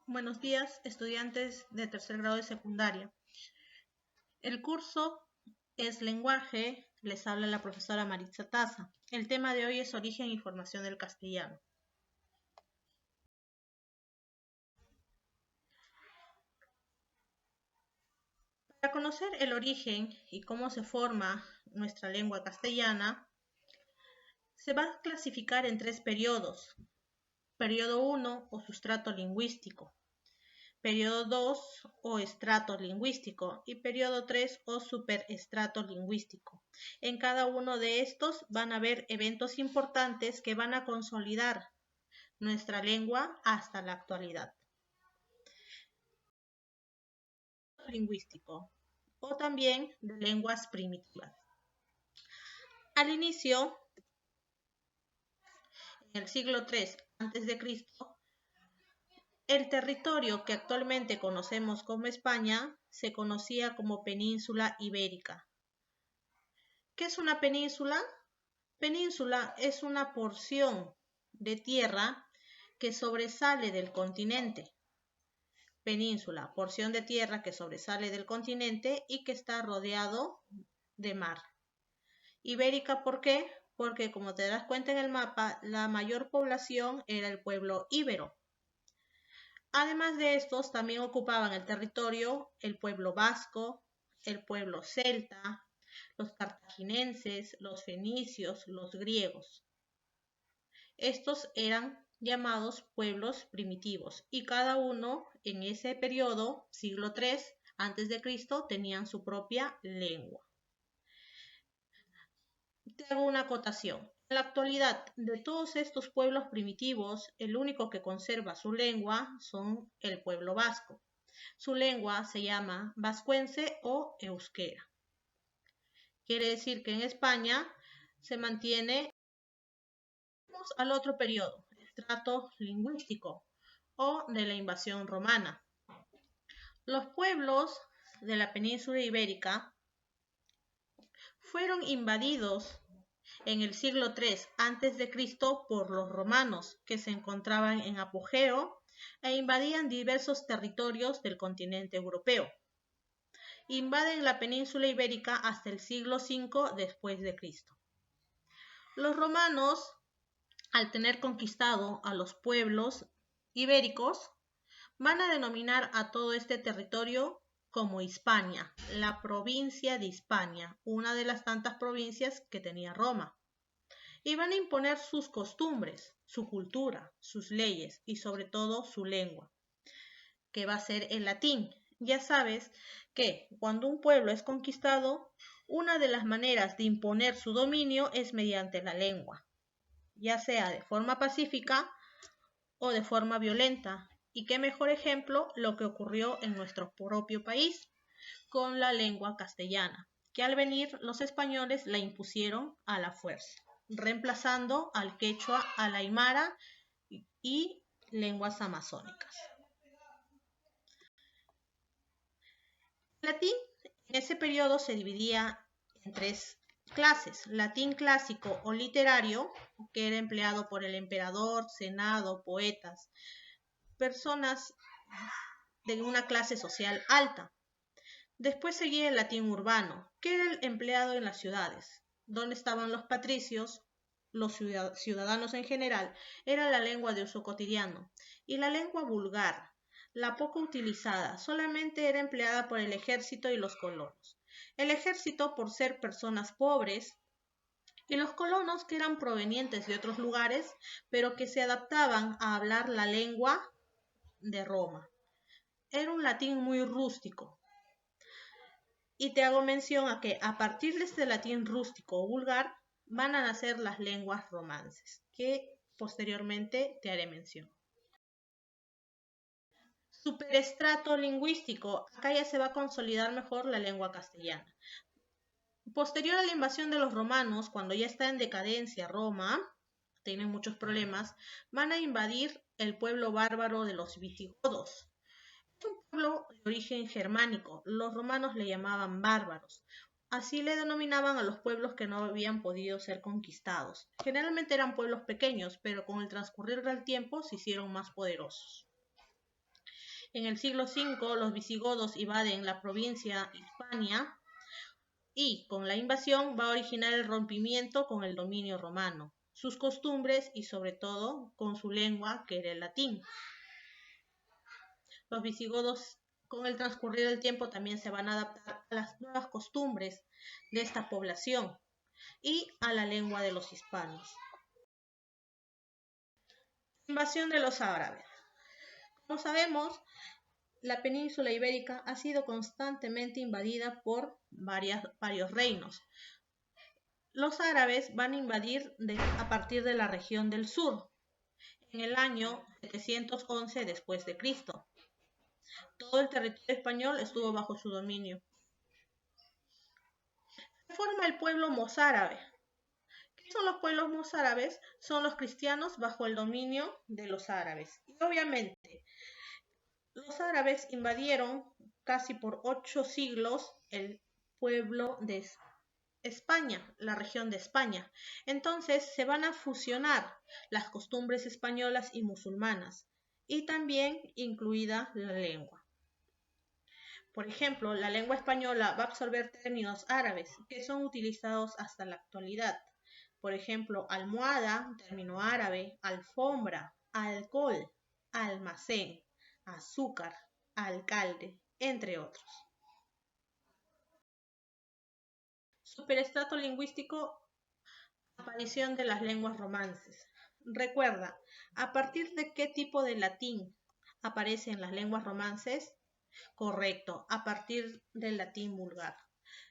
Buenos días, estudiantes de tercer grado de secundaria. El curso es lenguaje, les habla la profesora Maritza Taza. El tema de hoy es origen y formación del castellano. Para conocer el origen y cómo se forma nuestra lengua castellana, se va a clasificar en 3 periodos. Periodo 1 o sustrato lingüístico. Periodo 2 o estrato lingüístico y periodo 3 o superestrato lingüístico. En cada uno de estos van a haber eventos importantes que van a consolidar nuestra lengua hasta la actualidad. Lingüístico o también de lenguas primitivas. Al inicio, en el siglo III a.C., el territorio que actualmente conocemos como España se conocía como península ibérica. ¿Qué es una península? Península es una porción de tierra que sobresale del continente. Península, porción de tierra que sobresale del continente y que está rodeado de mar. Ibérica, ¿por qué? Porque como te das cuenta en el mapa, la mayor población era el pueblo íbero. Además de estos, también ocupaban el territorio el pueblo vasco, el pueblo celta, los cartaginenses, los fenicios, los griegos. Estos eran llamados pueblos primitivos y cada uno en ese periodo, siglo III a.C., tenían su propia lengua. Te hago una acotación. En la actualidad, de todos estos pueblos primitivos, el único que conserva su lengua son el pueblo vasco. Su lengua se llama vascuence o euskera. Quiere decir que en España se mantiene al otro periodo, estrato lingüístico o de la invasión romana. Los pueblos de la península ibérica fueron invadidos en el siglo III a.C. por los romanos, que se encontraban en apogeo e invadían diversos territorios del continente europeo. Invaden la península ibérica hasta el siglo V después de Cristo. Los romanos, al tener conquistado a los pueblos ibéricos, van a denominar a todo este territorio como Hispania, la provincia de Hispania, una de las tantas provincias que tenía Roma. Y van a imponer sus costumbres, su cultura, sus leyes y sobre todo su lengua, que va a ser el latín. Ya sabes que cuando un pueblo es conquistado, una de las maneras de imponer su dominio es mediante la lengua, ya sea de forma pacífica o de forma violenta. Y qué mejor ejemplo lo que ocurrió en nuestro propio país con la lengua castellana, que al venir los españoles la impusieron a la fuerza, reemplazando al quechua, al aymara y lenguas amazónicas. El latín en ese periodo se dividía en 3 clases: latín clásico o literario, que era empleado por el emperador, senado, poetas, personas de una clase social alta. Después seguía el latín urbano, que era el empleado en las ciudades, donde estaban los patricios, los ciudadanos en general, era la lengua de uso cotidiano. Y la lengua vulgar, la poco utilizada, solamente era empleada por el ejército y los colonos. El ejército por ser personas pobres y los colonos que eran provenientes de otros lugares, pero que se adaptaban a hablar la lengua de Roma. Era un latín muy rústico. Y te hago mención a que a partir de este latín rústico o vulgar van a nacer las lenguas romances, que posteriormente te haré mención. Superestrato lingüístico, acá ya se va a consolidar mejor la lengua castellana. Posterior a la invasión de los romanos, cuando ya está en decadencia Roma, tienen muchos problemas, van a invadir el pueblo bárbaro de los visigodos. Es un pueblo de origen germánico, los romanos le llamaban bárbaros. Así le denominaban a los pueblos que no habían podido ser conquistados. Generalmente eran pueblos pequeños, pero con el transcurrir del tiempo se hicieron más poderosos. En el siglo V los visigodos invaden la provincia Hispania y con la invasión va a originar el rompimiento con el dominio romano, sus costumbres y sobre todo con su lengua, que era el latín. Los visigodos con el transcurrir del tiempo también se van a adaptar a las nuevas costumbres de esta población y a la lengua de los hispanos. Invasión de los árabes. Como sabemos, la península ibérica ha sido constantemente invadida por varios reinos. Los árabes van a invadir a partir de la región del sur, en el año 711 después de Cristo. Todo el territorio español estuvo bajo su dominio. Se forma el pueblo mozárabe. ¿Qué son los pueblos mozárabes? Son los cristianos bajo el dominio de los árabes. Y obviamente, los árabes invadieron casi por 8 siglos el pueblo de España, la región de España. Entonces se van a fusionar las costumbres españolas y musulmanas, y también incluida la lengua. Por ejemplo, la lengua española va a absorber términos árabes que son utilizados hasta la actualidad. Por ejemplo, almohada, término árabe, alfombra, alcohol, almacén, azúcar, alcalde, entre otros. Superestrato lingüístico, aparición de las lenguas romances. Recuerda, ¿a partir de qué tipo de latín aparecen las lenguas romances? Correcto, a partir del latín vulgar.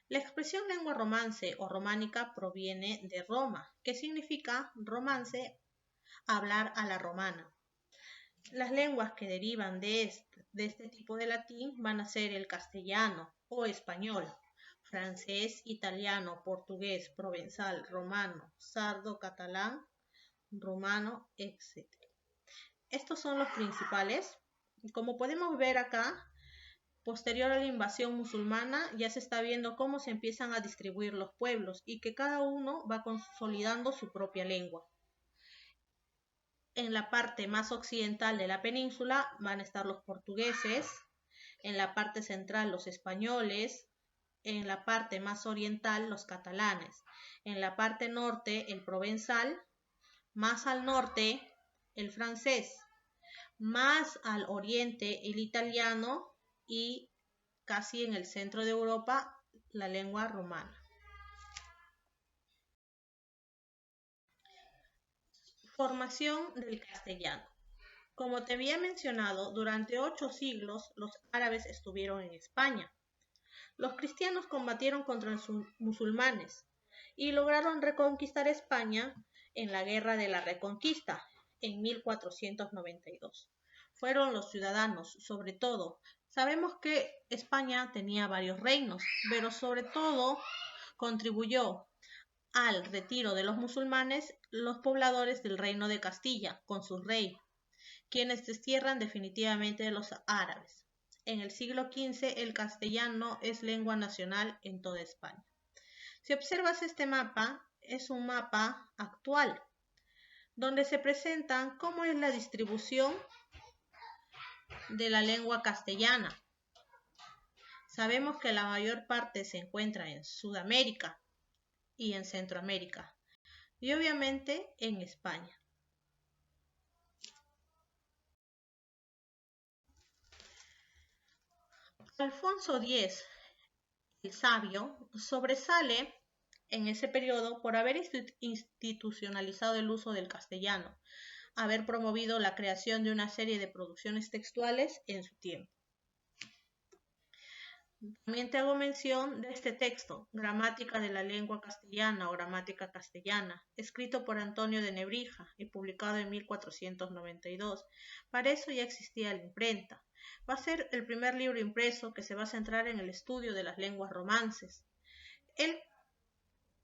La expresión lengua romance o románica proviene de Roma, que significa romance, hablar a la romana. Las lenguas que derivan de este tipo de latín van a ser el castellano o español, francés, italiano, portugués, provenzal, romano, sardo, catalán, rumano, etc. Estos son los principales. Como podemos ver acá, posterior a la invasión musulmana, ya se está viendo cómo se empiezan a distribuir los pueblos y que cada uno va consolidando su propia lengua. En la parte más occidental de la península van a estar los portugueses, en la parte central los españoles, en la parte más oriental los catalanes, en la parte norte el provenzal, más al norte el francés, más al oriente el italiano y casi en el centro de Europa la lengua romana. Formación del castellano. Como te había mencionado, durante 8 siglos los árabes estuvieron en España. Los cristianos combatieron contra los musulmanes y lograron reconquistar España en la Guerra de la Reconquista en 1492. Fueron los ciudadanos, sobre todo. Sabemos que España tenía varios reinos, pero sobre todo contribuyó al retiro de los musulmanes los pobladores del reino de Castilla con su rey, quienes destierran definitivamente a los árabes. En el siglo XV el castellano es lengua nacional en toda España. Si observas este mapa, es un mapa actual, donde se presentan cómo es la distribución de la lengua castellana. Sabemos que la mayor parte se encuentra en Sudamérica y en Centroamérica, y obviamente en España. Alfonso X, el sabio, sobresale en ese periodo por haber institucionalizado el uso del castellano, haber promovido la creación de una serie de producciones textuales en su tiempo. También te hago mención de este texto, Gramática de la Lengua Castellana o Gramática Castellana, escrito por Antonio de Nebrija y publicado en 1492. Para eso ya existía la imprenta. Va a ser el primer libro impreso que se va a centrar en el estudio de las lenguas romances.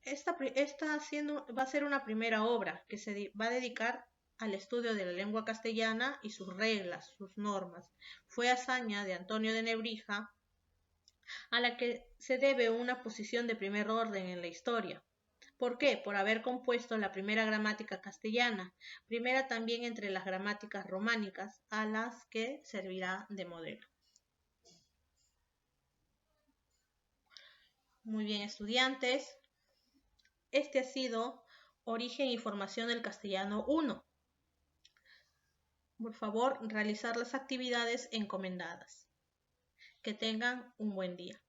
Va a ser una primera obra que se va a dedicar al estudio de la lengua castellana y sus reglas, sus normas. Fue hazaña de Antonio de Nebrija, a la que se debe una posición de primer orden en la historia. ¿Por qué? Por haber compuesto la primera gramática castellana, primera también entre las gramáticas románicas, a las que servirá de modelo. Muy bien, estudiantes. Este ha sido Origen y Formación del Castellano 1. Por favor, realizar las actividades encomendadas. Que tengan un buen día.